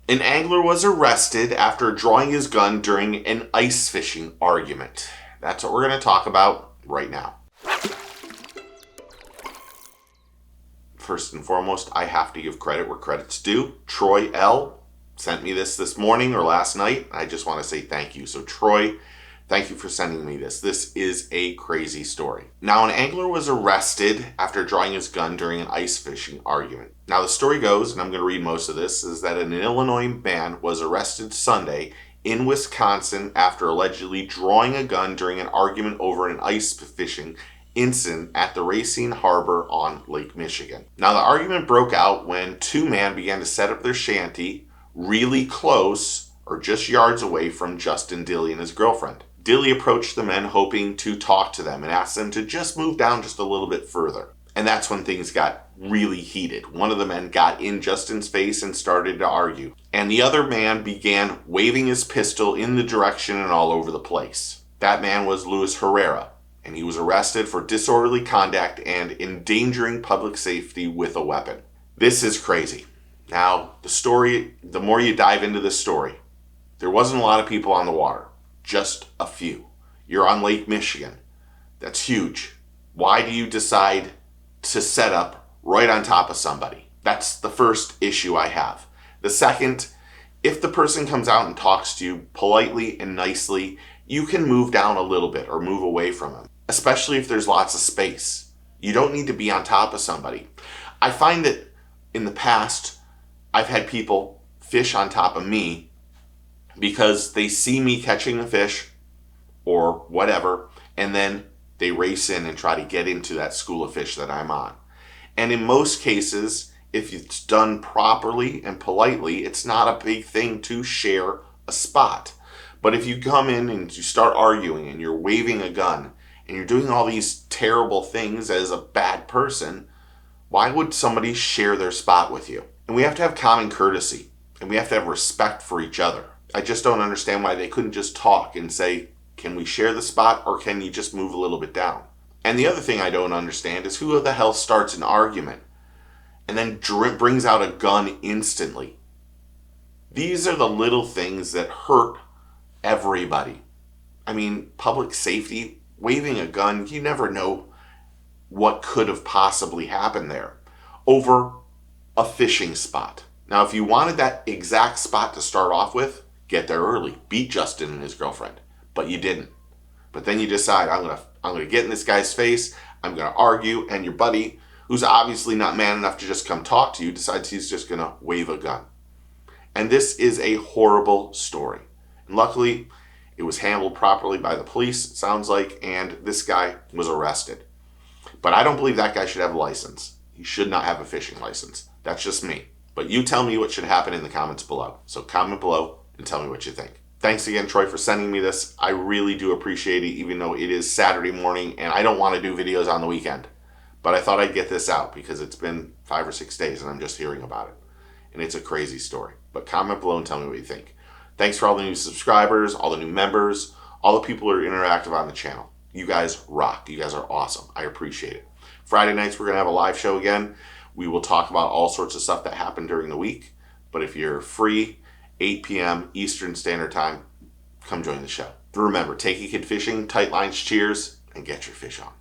An angler was arrested after drawing his gun during an ice fishing argument. That's what we're going to talk about right now. First and foremost, I have to give credit where credit's due. Troy L. sent me this morning or last night. I just want to say thank you. So Troy, thank you for sending me this. This is a crazy story. Now, an angler was arrested after drawing his gun during an ice fishing argument. Now, the story goes, and I'm going to read most of this, is that an Illinois man was arrested Sunday in Wisconsin after allegedly drawing a gun during an argument over an ice fishing incident at the Racine Harbor on Lake Michigan. Now, the argument broke out when two men began to set up their shanty really close or just yards away from Justin Dilly and his girlfriend. Dilly approached the men hoping to talk to them and asked them to just move down just a little bit further. And that's when things got really heated. One of the men got in Justin's face and started to argue. And the other man began waving his pistol in the direction and all over the place. That man was Luis Herrera, and he was arrested for disorderly conduct and endangering public safety with a weapon. This is crazy. Now, the story, the more you dive into this story, there wasn't a lot of people on the water. Just a few. You're on Lake Michigan. That's huge. Why do you decide to set up right on top of somebody? That's the first issue I have. The second, if the person comes out and talks to you politely and nicely, you can move down a little bit or move away from them, especially if there's lots of space. You don't need to be on top of somebody. I find that in the past, I've had people fish on top of me because they see me catching a fish or whatever, and then they race in and try to get into that school of fish that I'm on. And in most cases, if it's done properly and politely, it's not a big thing to share a spot. But if you come in and you start arguing and you're waving a gun and you're doing all these terrible things as a bad person, why would somebody share their spot with you? And we have to have common courtesy, and we have to have respect for each other. I just don't understand why they couldn't just talk and say, can we share the spot, or can you just move a little bit down? And the other thing I don't understand is who the hell starts an argument and then brings out a gun instantly? These are the little things that hurt everybody. I mean, public safety, waving a gun, you never know what could have possibly happened there over a fishing spot. Now, if you wanted that exact spot to start off with, get there early, beat Justin and his girlfriend. But you didn't. But then you decide, I'm gonna get in this guy's face, I'm gonna argue, and your buddy, who's obviously not man enough to just come talk to you, decides he's just gonna wave a gun. And this is a horrible story. And luckily, it was handled properly by the police, it sounds like, and this guy was arrested. But I don't believe that guy should have a license. He should not have a fishing license. That's just me. But you tell me what should happen in the comments below. So comment below and tell me what you think. Thanks again, Troy, for sending me this. I really do appreciate it, even though it is Saturday morning and I don't want to do videos on the weekend. But I thought I'd get this out because it's been 5 or 6 days and I'm just hearing about it. And it's a crazy story. But comment below and tell me what you think. Thanks for all the new subscribers, all the new members, all the people who are interactive on the channel. You guys rock. You guys are awesome. I appreciate it. Friday nights, we're going to have a live show again. We will talk about all sorts of stuff that happened during the week. But if you're free, 8 p.m. Eastern Standard Time, come join the show. Remember, take a kid fishing, tight lines, cheers, and get your fish on.